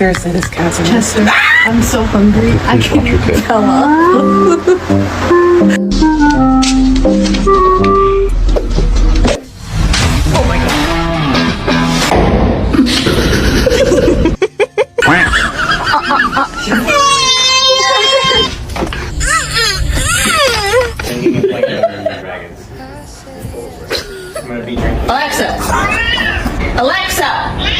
seriously, this cat's a Chester, I'm so hungry. I can't even tell up. Alexa! Alexa!